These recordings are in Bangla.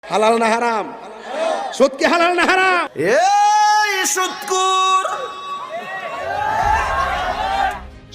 হালাল না হারাম? সুদ কি হালাল না হারাম? এই সুদখোর!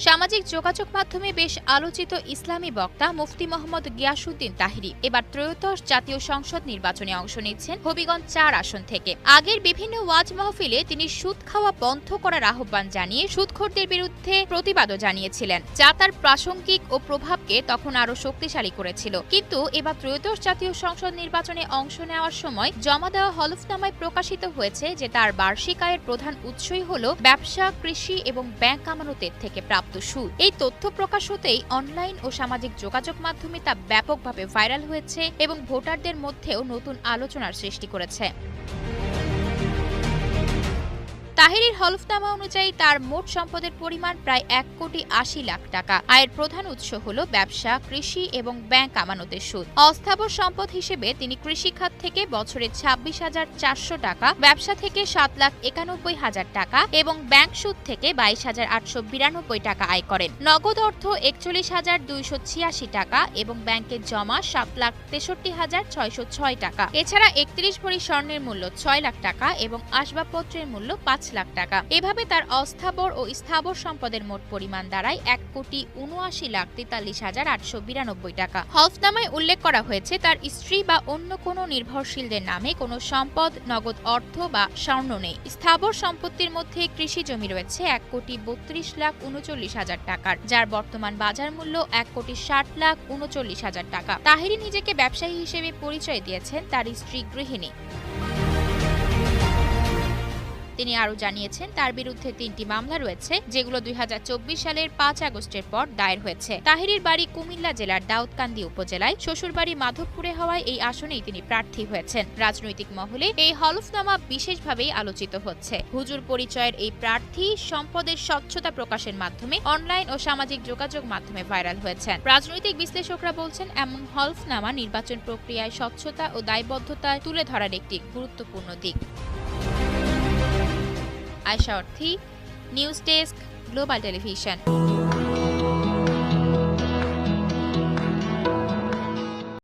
সামাজিক যোগাযোগ মাধ্যমে বেশ আলোচিত ইসলামী বক্তা মুফতি মোহাম্মদ গিয়াসউদ্দিন তাহিরি এবার ত্রয়োদশ জাতীয় সংসদ নির্বাচনে অংশ নিচ্ছেন হবিগঞ্জ ৪ আসন থেকে। আগের বিভিন্ন ওয়াজ মাহফিলে তিনি সুদ খাওয়া বন্ধ করার আহ্বান জানিয়ে সুদখোরদের বিরুদ্ধে প্রতিবাদও জানিয়েছিলেন, যা তার প্রাসঙ্গিক ও প্রভাবকে তখন আরও শক্তিশালী করেছিল। কিন্তু এবার ত্রয়োদশ জাতীয় সংসদ নির্বাচনে অংশ নেওয়ার সময় জমা দেওয়া হলফনামায় প্রকাশিত হয়েছে যে তার বার্ষিক আয়ের প্রধান উৎসই হল ব্যবসা, কৃষি এবং ব্যাংক আমানতের থেকে প্রাপ্ত সুদ। এই তথ্য প্রকাশ হতেই অনলাইন ও সামাজিক যোগাযোগ মাধ্যমে তা ব্যাপকভাবে ভাইরাল হয়েছে এবং ভোটারদের মধ্যেও নতুন আলোচনার সৃষ্টি করেছে। তাহিরির হলফনামা অনুযায়ী তার মোট সম্পদের পরিমাণ প্রায় ১,৮০,০০,০০০ টাকা। আয়ের প্রধান উৎস হল ব্যবসা, কৃষি এবং ব্যাংক আমানতের সুদ। অস্থাবর সম্পদ হিসেবে তিনি কৃষি খাত থেকে বছরে ২৬,৪০০ টাকা, ব্যবসা থেকে ৭,৯১,০০০ টাকা এবং ব্যাংক সুদ থেকে ২২,৮৯২ টাকা আয় করেন। নগদ অর্থ ৪১,২৮৬ টাকা এবং ব্যাংকে জমা ৭,৬৩,৬০৬ টাকা। এছাড়া ৩১ ভরি স্বর্ণের মূল্য ৬ লাখ টাকা এবং আসবাবপত্রের মূল্য ৫ লাখ টাকা। এভাবে তার অস্থাবর ও স্থাবর সম্পদের মোট পরিমাণ দাঁড়ায় ১,৭৯,৪৩,৮৯২ টাকা। হলফনামায় উল্লেখ করা হয়েছে তার স্ত্রী বা অন্য কোনো নির্ভরশীলদের নামে কোনো সম্পদ, নগদ অর্থ বা স্বর্ণ নেই। স্থাবর সম্পত্তির মধ্যে কৃষি জমি রয়েছে ১,৩২,৩৯,০০০ টাকার, যার বর্তমান বাজার মূল্য ১,৬০,৩৯,০০০ টাকা। তাহিরি নিজেকে ব্যবসায়ী হিসেবে পরিচয় দিয়েছেন, তার স্ত্রী গৃহিণী। তিনি আরও জানিয়েছেন তার বিরুদ্ধে ৩টি মামলা রয়েছে, যেগুলো ২০২৪ সালের ৫ আগস্টের পর দায়ের হয়েছে। তাহিরির বাড়ি কুমিল্লা জেলার দাউদকান্দি উপজেলায়, শ্বশুরবাড়ি মাধবপুরে হওয়ায় এই আসনেই তিনি প্রার্থী হয়েছেন। রাজনৈতিক মহলে এই হলফনামা বিশেষভাবেই আলোচিত হচ্ছে। হুজুর পরিচয়ের এই প্রার্থী সম্পদের স্বচ্ছতা প্রকাশের মাধ্যমে অনলাইন ও সামাজিক যোগাযোগ মাধ্যমে ভাইরাল হয়েছেন। রাজনৈতিক বিশ্লেষকরা বলছেন এমন হলফনামা নির্বাচন প্রক্রিয়ায় স্বচ্ছতা ও দায়বদ্ধতা তুলে ধরার একটি গুরুত্বপূর্ণ দিক। আয়েশা অর্থী, নিউজ ডেস্ক, গ্লোবাল টেলিভিশন।